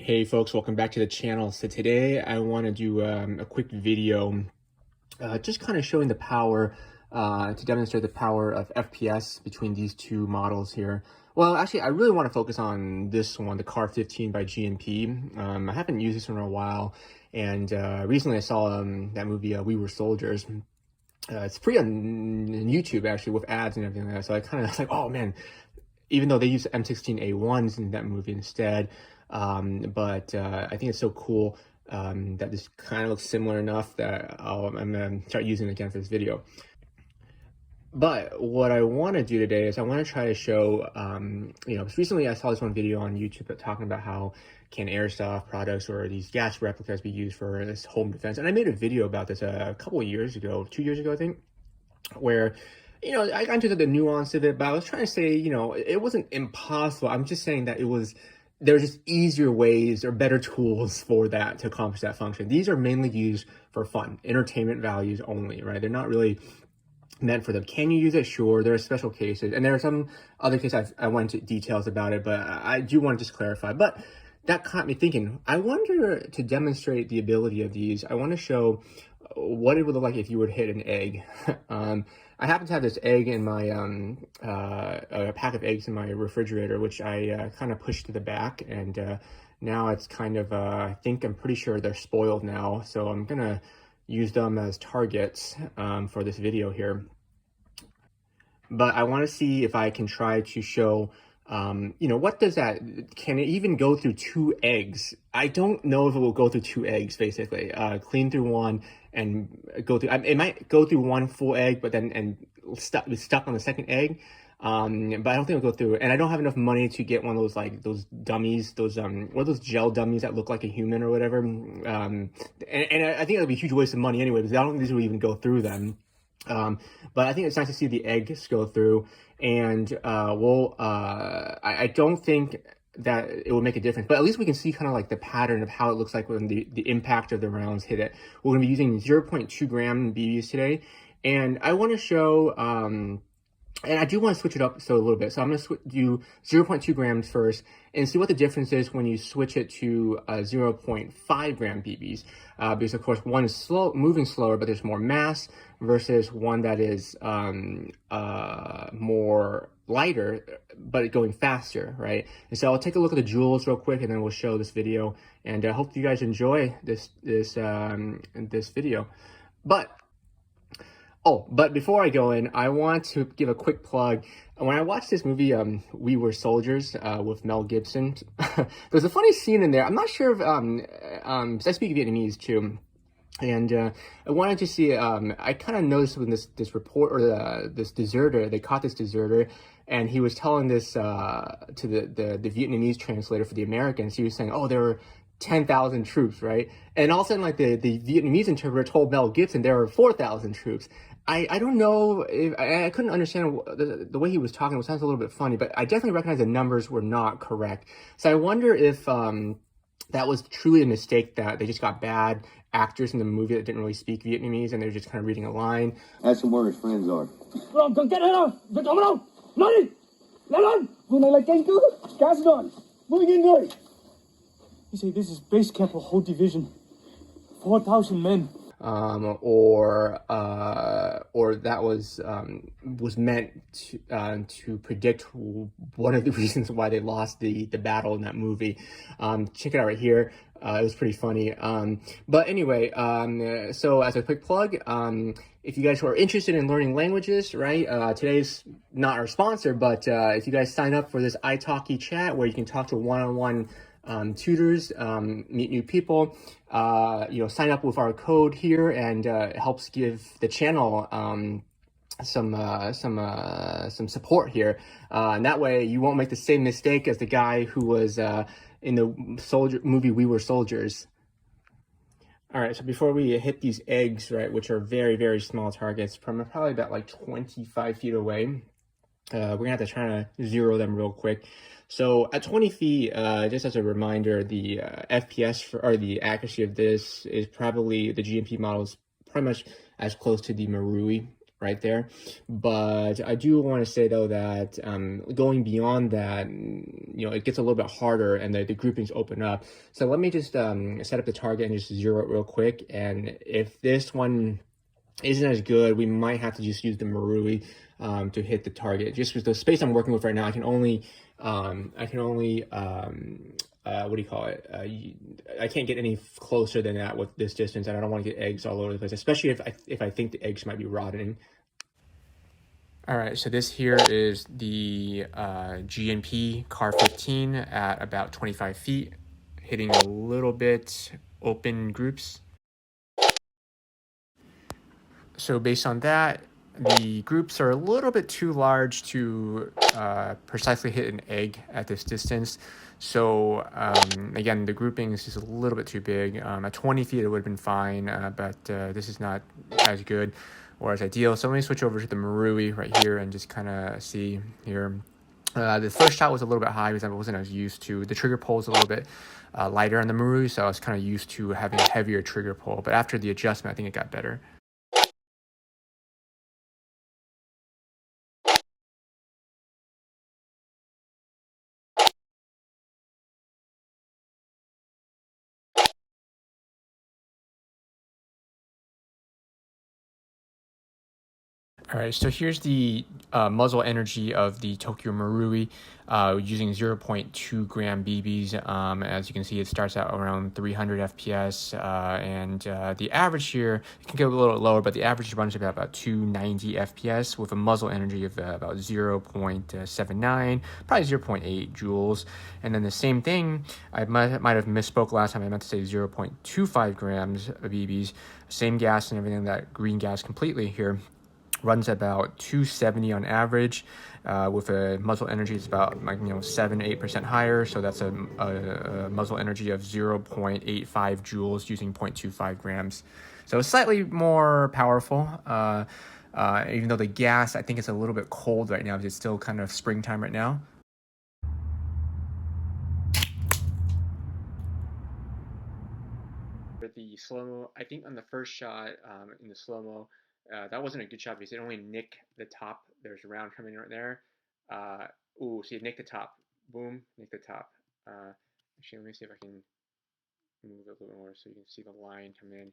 Hey folks, welcome back to the channel. So today I want to do a quick video just kind of showing the power, to demonstrate the power of FPS between these two models here. Well, actually, I really want to focus on this one, the CAR-15 by GMP. I haven't used this one in a while, and recently I saw that movie, We Were Soldiers. It's free on YouTube, actually, with ads and everything like that. So I kind of was like, oh man, even though they use M16A1s in that movie instead, but I think it's so cool that this kind of looks similar enough that I'm going to start using it again for this video. But what I want to do today is I want to try to show, recently I saw this one video on YouTube talking about how can airsoft products or these gas replicas be used for this home defense. And I made a video about this a couple of years ago, 2 years ago, I think, where I got into the nuance of it, but I was trying to say, it wasn't impossible. I'm just saying that there's just easier ways or better tools for that to accomplish that function. These are mainly used for fun, entertainment values only, right? They're not really meant for them. Can you use it? Sure. There are special cases, and there are some other cases I went into details about it, but I do want to just clarify. But that caught me thinking, I wonder, to demonstrate the ability of these, I want to show what it would look like if you were to hit an egg. I happen to have this egg in my, a pack of eggs in my refrigerator, which I kind of pushed to the back, and now it's kind of, I'm pretty sure they're spoiled now, so I'm going to use them as targets for this video here. But I want to see if I can try to show, what does that, can it even go through 2 eggs? I don't know if it will go through 2 eggs, basically. Clean through one and go through, it might go through 1 full egg, but then stuck on the second egg. But I don't think it'll go through. And I don't have enough money to get one of those, like, those dummies, what are those gel dummies that look like a human or whatever. And I think it'll be a huge waste of money anyway, because I don't think these will even go through them. But I think it's nice to see the eggs go through, and I don't think that it will make a difference, but at least we can see kind of like the pattern of how it looks like when the impact of the rounds hit it. We're going to be using 0.2 gram BBs today, and I want to show, and I do want to switch it up a little bit. So I'm going to do 0.2 grams first and see what the difference is when you switch it to 0.5 gram BBs. Because of course one is moving slower, but there's more mass, versus one that is more lighter, but going faster, right? And so I'll take a look at the joules real quick, and then we'll show this video. And I hope you guys enjoy this video. But before I go in, I want to give a quick plug. When I watched this movie, We Were Soldiers, with Mel Gibson, there's a funny scene in there. I'm not sure if, because I speak Vietnamese too, and I wanted to see, I kind of noticed when this reporter, this deserter, they caught this deserter, and he was telling this to the Vietnamese translator for the Americans. He was saying, oh, there were 10,000 troops, right? And all of a sudden, like, the Vietnamese interpreter told Mel Gibson there were 4,000 troops. I don't know if I couldn't understand the way he was talking. It sounds a little bit funny, but I definitely recognize the numbers were not correct. So I wonder if that was truly a mistake, that they just got bad actors in the movie that didn't really speak Vietnamese, and they were just kind of reading a line. Ask him where his friends are. You say this is base camp for whole division, 4,000 men. Or that was meant to predict one of the reasons why they lost the battle in that movie. Check it out right here. It was pretty funny. But anyway, so as a quick plug, if you guys are interested in learning languages, right, today's not our sponsor, but if you guys sign up for this italki chat where you can talk to one-on-one tutors, meet new people, sign up with our code here, and it helps give the channel some support here, and that way you won't make the same mistake as the guy who was in the movie We Were Soldiers. All right, so before we hit these eggs, right, which are very, very small targets, probably about like 25 feet away, we're gonna have to try to zero them real quick. So at 20 feet, just as a reminder, the FPS or the accuracy of this is probably, the GMP model is pretty much as close to the Marui right there. But I do want to say though that going beyond that, it gets a little bit harder and the groupings open up. So let me just set up the target and just zero it real quick. And if this one isn't as good, we might have to just use the Marui to hit the target. Just with the space I'm working with right now, I can only what do you call it? I can't get any closer than that with this distance, and I don't want to get eggs all over the place, especially if I think the eggs might be rotting. All right, so this here is the GNP CAR-15 at about 25 feet, hitting a little bit open groups. So based on that, the groups are a little bit too large to precisely hit an egg at this distance. So again, the grouping is just a little bit too big. At 20 feet, it would have been fine, but this is not as good or as ideal. So let me switch over to the Marui right here and just kind of see here. The first shot was a little bit high because I wasn't as used to. The trigger pull is a little bit lighter on the Marui, so I was kind of used to having a heavier trigger pull. But after the adjustment, I think it got better. All right, so here's the muzzle energy of the Tokyo Marui using 0.2 gram BBs. As you can see, it starts out around 300 FPS, and the average here, it can go a little lower, but the average runs about 290 FPS with a muzzle energy of about 0.79, probably 0.8 joules. And then the same thing, I might have misspoke last time. I meant to say 0.25 grams of BBs. Same gas and everything, that green gas completely here. Runs about 270 on average, with a muzzle energy is about 7-8% higher. So that's a muzzle energy of 0.85 joules using 0.25 grams. So it's slightly more powerful. Even though the gas, I think it's a little bit cold right now because it's still kind of springtime right now. For the slow-mo, I think on the first shot in the slow-mo, that wasn't a good shot because it only nicked the top. There's a round coming right there. Ooh, see, it nicked the top. Boom, nicked the top. Actually, let me see if I can move it a little more so you can see the line come in.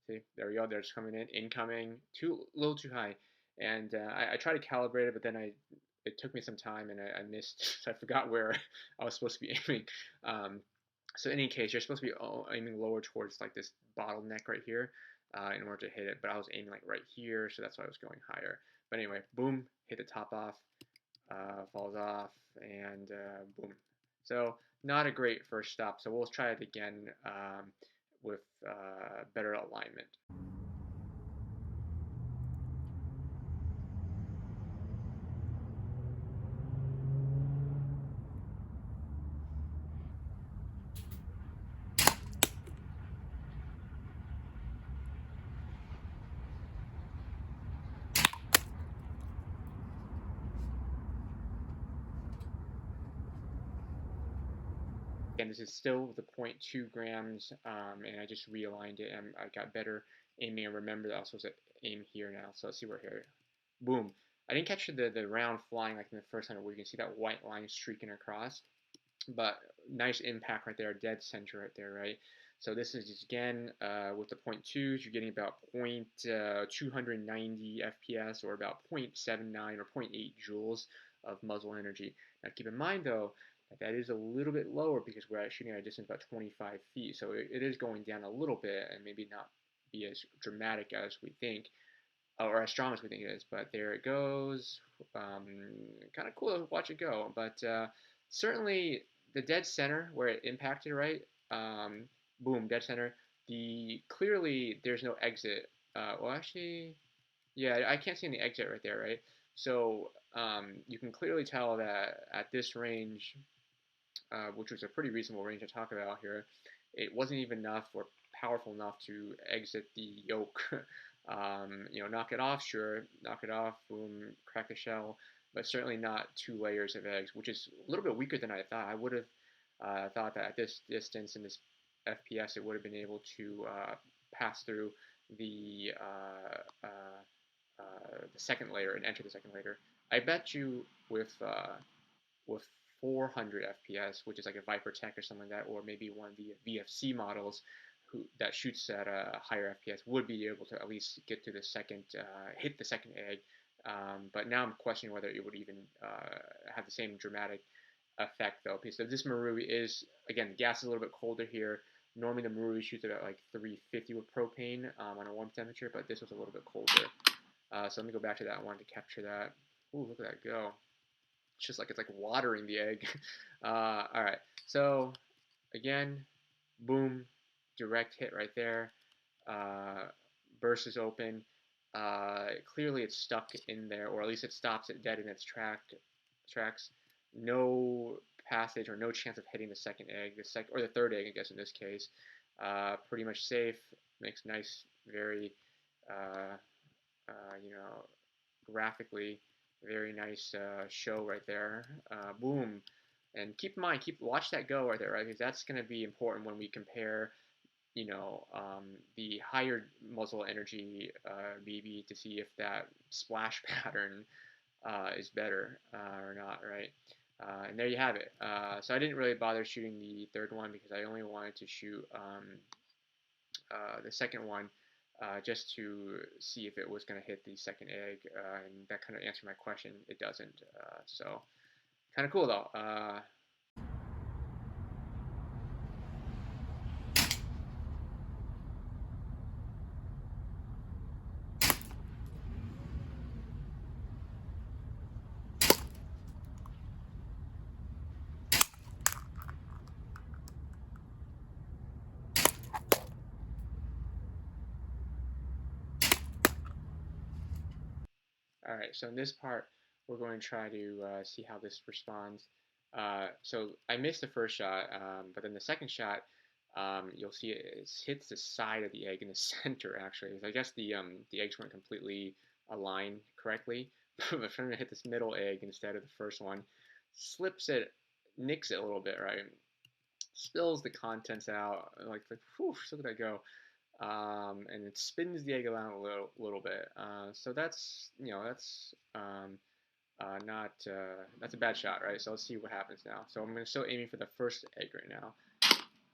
See, there we go. They're just coming in, incoming, a little too high. And I tried to calibrate it, but then it took me some time and I missed, so I forgot where I was supposed to be aiming. So in any case, you're supposed to be aiming lower towards like this bottleneck right here in order to hit it. But I was aiming like right here, so that's why I was going higher. But anyway, boom, hit the top off, falls off, and boom. So not a great first stop. So we'll try it again with better alignment. Again, this is still the 0.2 grams, and I just realigned it, and I got better aiming. And remember that I was supposed to aim here now, so let's see where here. Boom. I didn't catch the round flying like in the first time where you can see that white line streaking across, but nice impact right there, dead center right there, right? So this is just, again, with the 0.2s, you're getting about 290 FPS or about 0.79 or 0.8 joules of muzzle energy. Now keep in mind though, that is a little bit lower because we're shooting at a distance about 25 feet. So it is going down a little bit and maybe not be as dramatic as we think, or as strong as we think it is. But there it goes. Kind of cool to watch it go. But certainly the dead center where it impacted, right? Boom, dead center. Clearly there's no exit. Well, actually, yeah, I can't see any exit right there, right? So you can clearly tell that at this range, which was a pretty reasonable range to talk about here, it wasn't even enough or powerful enough to exit the yolk. Knock it off, sure, knock it off, boom, crack the shell, but certainly not 2 layers of eggs, which is a little bit weaker than I thought. I would have thought that at this distance and this FPS, it would have been able to pass through the the second layer and enter the second layer. I bet you with 400 FPS, which is like a Viper Tech or something like that, or maybe one of the VFC models that shoots at a higher FPS would be able to at least get to the second, hit the second egg. But now I'm questioning whether it would even have the same dramatic effect though, because this Marui is, again, the gas is a little bit colder here. Normally the Marui shoots about like 350 with propane on a warm temperature, but this was a little bit colder. So let me go back to that. I wanted to capture that. Ooh, look at that go. It's just like it's like watering the egg. All right, so again, boom, direct hit right there. Burst is open. Clearly it's stuck in there, or at least it stops it dead in its tracks. No passage or no chance of hitting the second egg, or the third egg, I guess in this case. Pretty much safe. Makes nice, very, you know, graphically very nice show right there. Boom. And keep in mind, watch that go right there, right? Because that's going to be important when we compare, you know, the higher muzzle energy BB to see if that splash pattern is better or not, right? And there you have it. So I didn't really bother shooting the third one because I only wanted to shoot the second one just to see if it was going to hit the second egg, and that kind of answered my question. It doesn't. So kind of cool though. All right, so in this part, we're going to try to see how this responds. So I missed the first shot, but then the second shot, you'll see it hits the side of the egg in the center, actually. I guess the eggs weren't completely aligned correctly, but I'm trying to hit this middle egg instead of the first one. Slips it, nicks it a little bit, right? Spills the contents out, like whew, look at that go. And it spins the egg around a little bit. So that's, you know, that's not that's a bad shot, right? So let's see what happens now. So I'm still aiming for the first egg right now.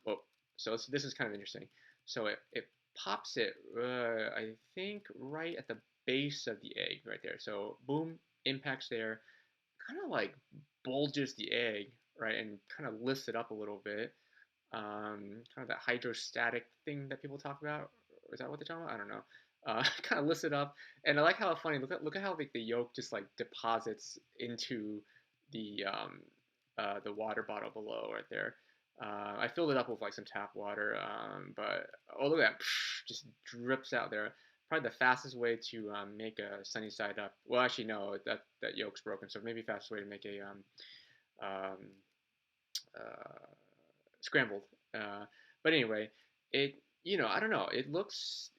Whoa. So this is kind of interesting. So it pops it, I think, right at the base of the egg right there. So boom, impacts there, kind of like bulges the egg, right, and kind of lifts it up a little bit. Kind of that hydrostatic thing that people talk about. Is that what they're talking about? I don't know. Kind of lifts it up, and I like how funny. Look at how like the yolk just like deposits into the water bottle below right there. I filled it up with like some tap water, but oh look at that, just drips out there. Probably the fastest way to make a sunny side up. Well, actually no, that yolk's broken, so maybe fastest way to make a um, uh, scrambled. But anyway, it, you know, I don't know. It looks,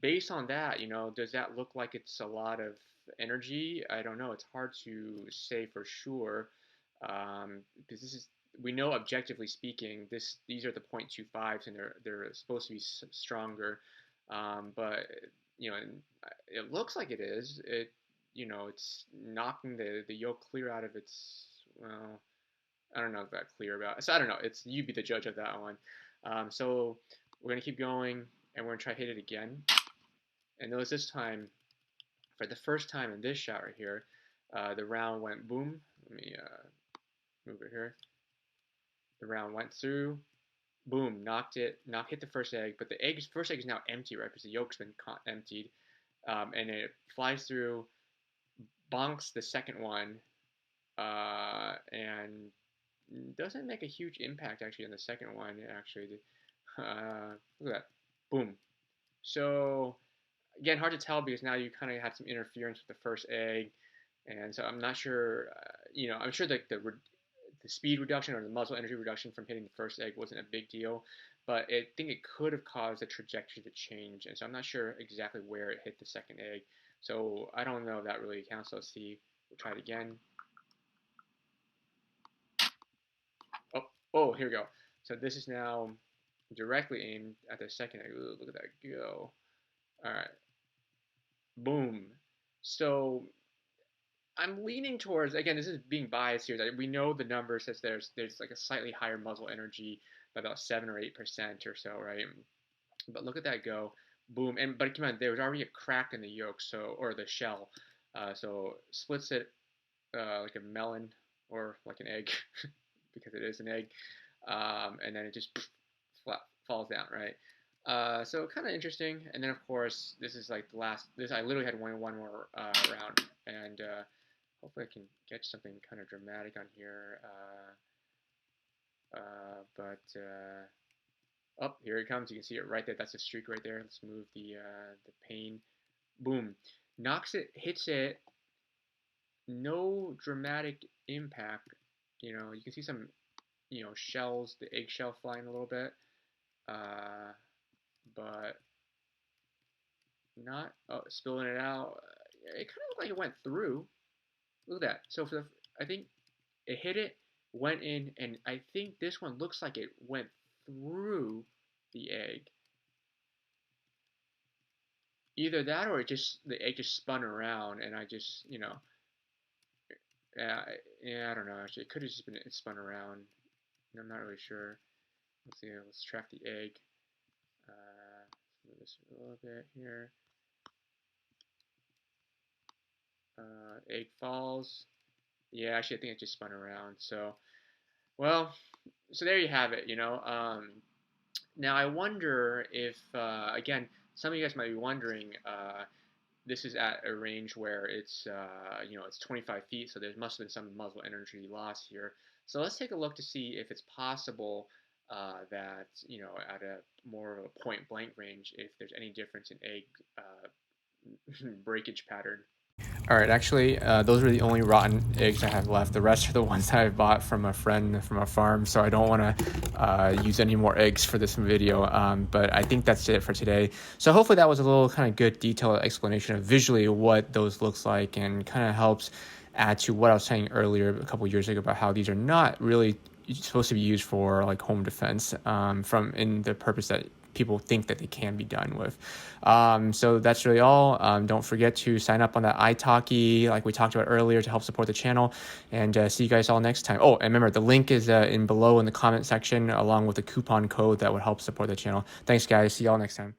based on that, you know, does that look like it's a lot of energy? I don't know. It's hard to say for sure, because this is, we know objectively speaking, these are the .25s and they're supposed to be stronger, but you know, it looks like it is. It, you know, it's knocking the yolk clear out of its, well, I don't know if that's clear about. So I don't know. It's, you be the judge of that one. So we're gonna keep going, and we're gonna try to hit it again. And notice this time, for the first time in this shot right here, the round went boom. Let me move it here. The round went through, boom, hit the first egg. But the first egg is now empty, right? Because the yolk's been emptied, and it flies through, bonks the second one, and doesn't make a huge impact actually on the second one. Actually, look at that, boom. So again, hard to tell because now you kind of had some interference with the first egg, and so I'm not sure. You know, I'm sure that the speed reduction or the muzzle energy reduction from hitting the first egg wasn't a big deal, but I think it could have caused the trajectory to change, and so I'm not sure exactly where it hit the second egg. So I don't know if that really counts. So let's see. We'll try it again. Oh, here we go. So this is now directly aimed at the second egg. Ooh, look at that go. All right. Boom. So I'm leaning towards, again, this is being biased here. That we know the number says there's like a slightly higher muzzle energy by about 7 or 8% or so, right? But look at that go, boom! And but come on, there was already a crack in the yolk, so or the shell, so splits it like a melon or like an egg, because it is an egg, and then it just flat, falls down, right? So kind of interesting. And then of course this is like the last. This I literally had one more round, and hopefully I can get something kind of dramatic on here. But oh, here it comes. You can see it right there. That's a streak right there. Let's move the pane. Boom. Knocks it, hits it. No dramatic impact. You can see some, shells, the eggshell flying a little bit. But not spilling it out. It kind of looked like it went through. Look at that. So I think it hit it, went in, and I think this one looks like it went through the egg. Either that or the egg just spun around, and I just, yeah, I don't know. Actually, it could have just been it spun around. I'm not really sure. Let's see. Let's track the egg. Let's move this a little bit here. Egg falls. Yeah, actually, I think it just spun around. So, well, so there you have it. Now I wonder if, again, some of you guys might be wondering. This is at a range where it's it's 25 feet, so there must have been some muzzle energy loss here. So let's take a look to see if it's possible that at a more of a point blank range, if there's any difference in egg breakage pattern. All right, actually, those are the only rotten eggs I have left. The rest are the ones that I bought from a friend from a farm, so I don't want to use any more eggs for this video. But I think that's it for today. So hopefully that was a little kind of good detailed explanation of visually what those looks like, and kind of helps add to what I was saying earlier a couple years ago about how these are not really supposed to be used for like home defense from in the purpose that people think that they can be done with. So that's really all. Don't forget to sign up on that italki like we talked about earlier to help support the channel, and see you guys all next time. Oh, and remember, the link is in below in the comment section, along with the coupon code that would help support the channel. Thanks guys, see y'all next time.